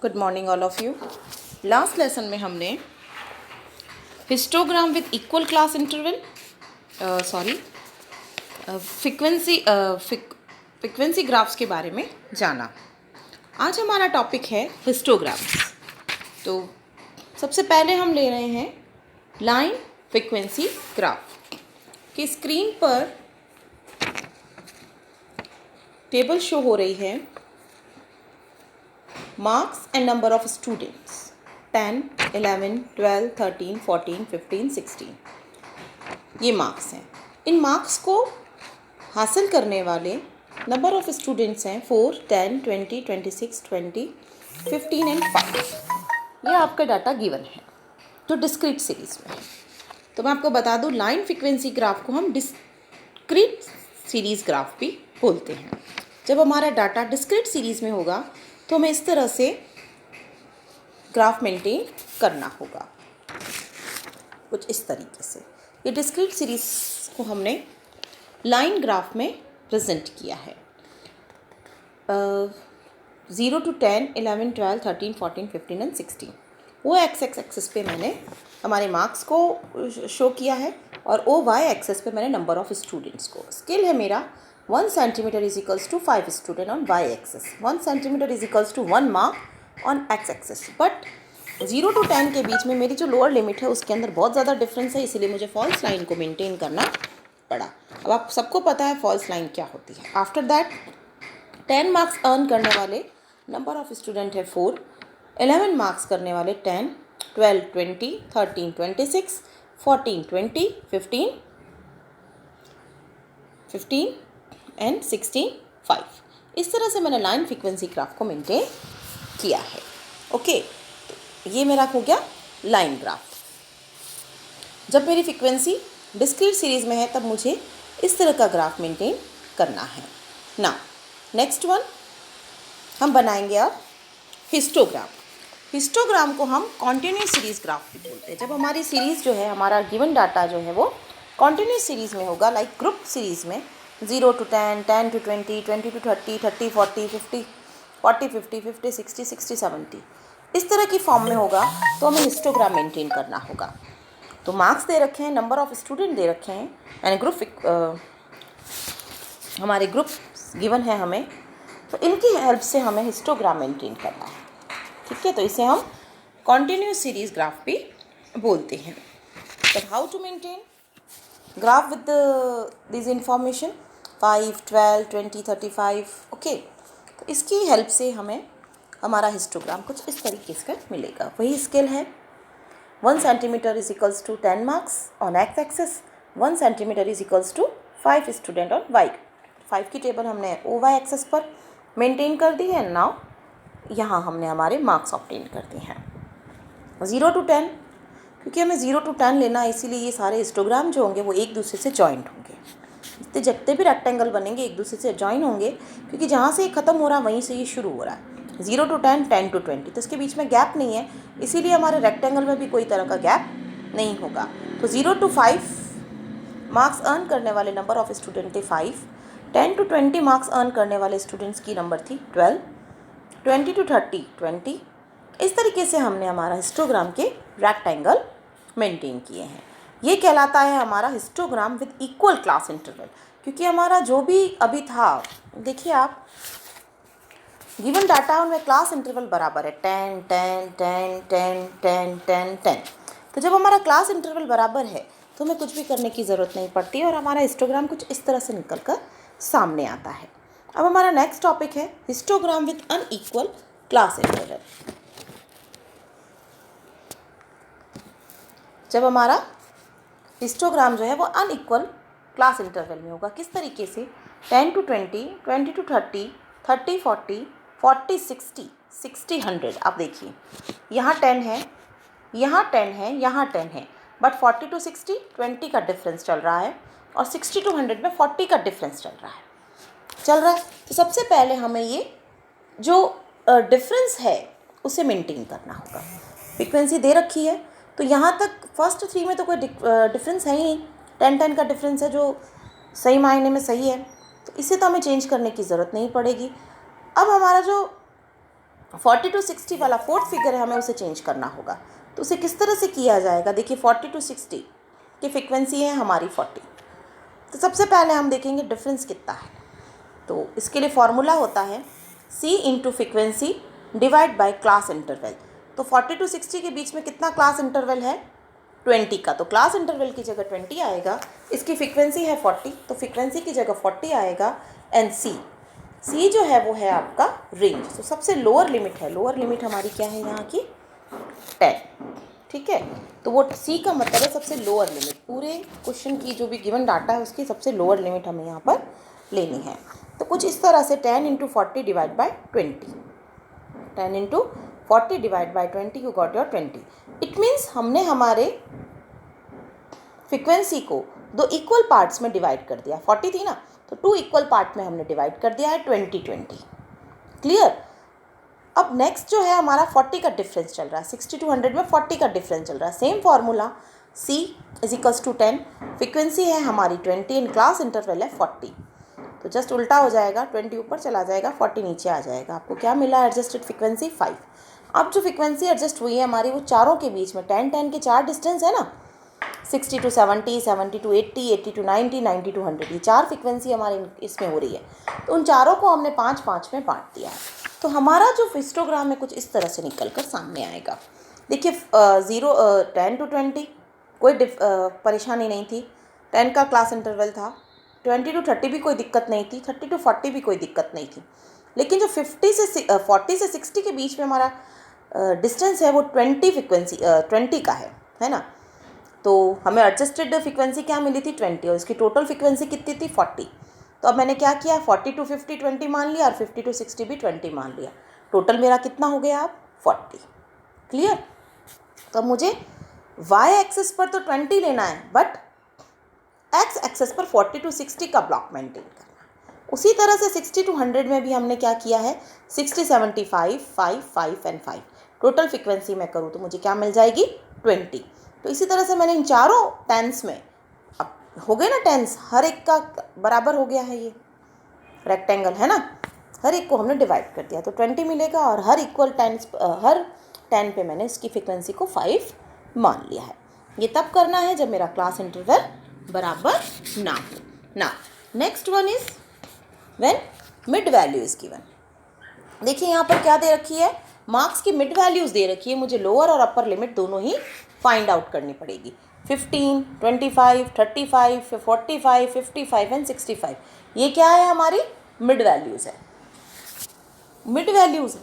Good morning all of you. Last lesson में हमने histogram with equal class interval frequency graphs के बारे में जाना। आज हमारा टॉपिक है हिस्टोग्राम्स। तो सबसे पहले हम ले रहे हैं लाइन फ्रीक्वेंसी ग्राफ की स्क्रीन पर टेबल शो हो रही है। Marks and number of students 10, 11, 12, 13, 14, 15, 16 ये मार्क्स हैं। इन मार्क्स को हासिल करने वाले नंबर ऑफ स्टूडेंट्स हैं 4, 10, 20, 26, 20, 15 एंड 5। ये आपका डाटा गिवन है जो डिस्क्रीट सीरीज़ में है। तो मैं आपको बता दूं, लाइन फ्रीक्वेंसी ग्राफ को हम डिस्क्रीट सीरीज़ ग्राफ भी बोलते हैं। जब हमारा डाटा डिस्क्रीट सीरीज़ में होगा तो हमें इस तरह से ग्राफ मेंटेन करना होगा, कुछ इस तरीके से। ये डिस्क्रीट सीरीज को हमने लाइन ग्राफ में प्रेजेंट किया है। 0 to 10, 11, 12, 13, 14, 15 एंड 16 वो एक्सेस पे मैंने हमारे मार्क्स को शो किया है और ओ वाई एक्सेस पे मैंने नंबर ऑफ स्टूडेंट्स को। स्केल है मेरा 1 centimeter is equals to 5 student on y axis, 1 centimeter is equals to 1 mark on x axis। But 0 to 10 के बीच में मेरी जो लोअर लिमिट है उसके अंदर बहुत ज़्यादा डिफरेंस है, इसीलिए मुझे फॉल्स लाइन को मेंटेन करना पड़ा। अब आप सबको पता है फॉल्स लाइन क्या होती है। आफ्टर दैट 10 मार्क्स अर्न करने वाले नंबर ऑफ स्टूडेंट है 4, 11 मार्क्स करने वाले 10, 12, 20, 13, 26, 14, 20, 15 एंड 16, 5। इस तरह से मैंने लाइन फ्रीक्वेंसी ग्राफ को मेंटेन किया है। ओके, ये मेरा हो गया लाइन ग्राफ। जब मेरी फ्रीक्वेंसी डिस्क्रीट सीरीज़ में है तब मुझे इस तरह का ग्राफ मेंटेन करना है। नाउ नेक्स्ट वन हम बनाएंगे अब हिस्टोग्राम। हिस्टोग्राम को हम कॉन्टिन्यूस सीरीज़ ग्राफ भी बोलते हैं। जब हमारी सीरीज़ जो है, हमारा गिवन डाटा जो है वो कॉन्टिन्यूस सीरीज़ में होगा, लाइक ग्रुप सीरीज़ में 0 to 10, 10 to 20, 20 to 30, 30, 40, 50, 40, 50, 50, 60, 60, 70 इस तरह की फॉर्म में होगा तो हमें हिस्टोग्राम मेंटेन करना होगा। तो मार्क्स दे रखे हैं, नंबर ऑफ स्टूडेंट दे रखे हैं यानी ग्रुप, हमारे ग्रुप गिवन है हमें, तो इनकी हेल्प से हमें हिस्टोग्राम मेंटेन करना है। ठीक है, तो इसे हम कॉन्टिन्यूस सीरीज ग्राफ भी बोलते हैं। But how to maintain graph with this information 5, 12, 20, 35। Okay, तो इसकी हेल्प से हमें हमारा हिस्टोग्राम कुछ इस तरीके से मिलेगा। वही स्केल है 1 centimeter is equals to 10 marks on x axis, 1 centimeter is equals to 5 student on y। 5 की टेबल हमने ओ वाई एक्सेस पर मेंटेन कर दी है। नाउ यहाँ हमने हमारे मार्क्स ऑब्टेन कर दिए हैं। 0 to 10, क्योंकि हमें 0 to 10 लेना है, इसीलिए ये सारे हिस्टोग्राम जो होंगे वो एक दूसरे से जॉइंट होंगे। जितने भी रेक्टेंगल बनेंगे एक दूसरे से जॉइन होंगे, क्योंकि जहाँ से ये ख़त्म हो रहा है वहीं से ये शुरू हो रहा है। 0 to 10, 10 to 20, तो इसके बीच में गैप नहीं है, इसीलिए हमारे रेक्टेंगल में भी कोई तरह का गैप नहीं होगा। तो 0 to 5 मार्क्स अर्न करने वाले नंबर ऑफ स्टूडेंट थे 5, 10 to 20 मार्क्स अर्न करने वाले स्टूडेंट्स की नंबर थी 12, 20 to 30, 20। इस तरीके से हमने हमारा हिस्टोग्राम के रेक्टेंगल मेंटेन किए हैं। ये कहलाता है हमारा histogram with equal class interval, क्योंकि हमारा जो भी अभी था, देखिए आप गिवन डाटा उनमें क्लास इंटरवल बराबर है 10, 10, 10, 10, 10, 10, 10। तो जब हमारा क्लास इंटरवल बराबर है तो हमें कुछ भी करने की ज़रूरत नहीं पड़ती और हमारा हिस्टोग्राम कुछ इस तरह से निकल कर सामने आता है। अब हमारा नेक्स्ट टॉपिक है histogram with unequal class interval. जब हमारा हिस्टोग्राम जो है वो अनइक्वल क्लास इंटरवल में होगा, किस तरीके से 10 to 20, 20 to 30, 30, 40, 40, 60, 60, 100। आप देखिए यहाँ 10 है, यहाँ 10 है, यहाँ 10 है, बट 40 to 60 20 का डिफरेंस चल रहा है और 60 to 100 में 40 का डिफरेंस चल रहा है। तो सबसे पहले हमें ये जो डिफरेंस है उसे मेंटेन करना होगा। फ्रीक्वेंसी दे रखी है तो यहाँ तक फर्स्ट 3 में तो कोई डिफरेंस है ही नहीं, 10 का डिफरेंस है जो सही मायने में सही है, तो इसे तो हमें चेंज करने की ज़रूरत नहीं पड़ेगी। अब हमारा जो 40 to 60 वाला फोर्थ फिगर है, हमें उसे चेंज करना होगा। तो उसे किस तरह से किया जाएगा? देखिए 40 to 60 की फ्रीक्वेंसी है हमारी 40। तो सबसे पहले हम देखेंगे डिफरेंस कितना है। तो इसके लिए फॉर्मूला होता है C into frequency divide by class interval. तो 40 to 60 के बीच में कितना क्लास इंटरवल है? 20 का। तो क्लास इंटरवल की जगह 20 आएगा। इसकी फ्रीक्वेंसी है 40, तो फ्रीक्वेंसी की जगह 40 आएगा। एंड C जो है वो है आपका रेंज। तो सबसे लोअर लिमिट है, लोअर लिमिट हमारी क्या है यहाँ की? 10। ठीक है, तो वो C का मतलब है सबसे लोअर लिमिट। पूरे क्वेश्चन की जो भी गिवन डाटा है उसकी सबसे लोअर लिमिट हमें यहाँ पर लेनी है। तो कुछ इस तरह से 10 into 40 divide by 20, 10 into 40 divide by 20 you got your 20। It means हमने हमारे फ्रिक्वेंसी को दो इक्वल पार्ट्स में डिवाइड कर दिया। 40 थी ना, तो 2 इक्वल पार्ट में हमने डिवाइड कर दिया है 20-20। क्लियर? अब नेक्स्ट जो है हमारा 40 का डिफरेंस चल रहा है। 60 to 100 में 40 का डिफरेंस चल रहा है। Same formula C is equals to 10, frequency है हमारी 20 एंड क्लास इंटरवल है 40। तो जस्ट उल्टा हो जाएगा, 20 ऊपर चला जाएगा, 40 नीचे आ जाएगा। आपको क्या मिला? Adjusted frequency 5। अब जो फ्रिक्वेंसी एडजस्ट हुई है हमारी वो चारों के बीच में 10-10 के 4 डिस्टेंस है ना, 60 to 70, 70 to 80, 80 to 90, 90 to 100, ये 4 फ्रिक्वेंसी हमारी इसमें हो रही है। तो उन चारों को हमने 5-5 में बांट दिया है। तो हमारा जो हिस्टोग्राम है कुछ इस तरह से निकल कर सामने आएगा। देखिए 10 to 20 कोई परेशानी नहीं थी, 10 का क्लास इंटरवल था। 20 to 30 भी कोई दिक्कत नहीं थी, 30 to 40 भी कोई दिक्कत नहीं थी। लेकिन जो 40 से 60 के बीच में हमारा डिस्टेंस है वो 20 का है ना। तो हमें एडजस्टेड फ्रिक्वेंसी क्या मिली थी? 20, और इसकी टोटल फ्रिक्वेंसी कितनी थी? 40। तो अब मैंने क्या किया? 40 to 50 20 मान लिया और 50 to 60 भी 20 मान लिया। टोटल मेरा कितना हो गया? आप 40। क्लियर? तो अब मुझे y एक्सेस पर तो 20 लेना है, बट x एक्सेस पर 40 to 60 का ब्लॉक मेंटेन करना है। उसी तरह से 60 to 100 में भी हमने क्या किया है? 60, 75, 5, 5 एंड 5। टोटल फ्रिक्वेंसी मैं करूँ तो मुझे क्या मिल जाएगी? 20। तो इसी तरह से मैंने इन चारों टेंस में, अब हो गए ना टेंस, हर एक का बराबर हो गया है, ये रेक्टेंगल है ना, हर एक को हमने डिवाइड कर दिया तो 20 मिलेगा। और हर इक्वल टेंस, हर 10 पे मैंने इसकी फ्रिक्वेंसी को 5 मान लिया है। ये तब करना है जब मेरा क्लास इंटरवल बराबर ना हो ना। Next one is when mid value is given. देखिए यहाँ पर क्या दे रखी है? मार्क्स की मिड वैल्यूज़ दे रखी है। मुझे लोअर और अपर लिमिट दोनों ही फाइंड आउट करनी पड़ेगी। 15, 25, 35, 45, 55 एंड 65, ये क्या है? हमारी मिड वैल्यूज़ है। Mid values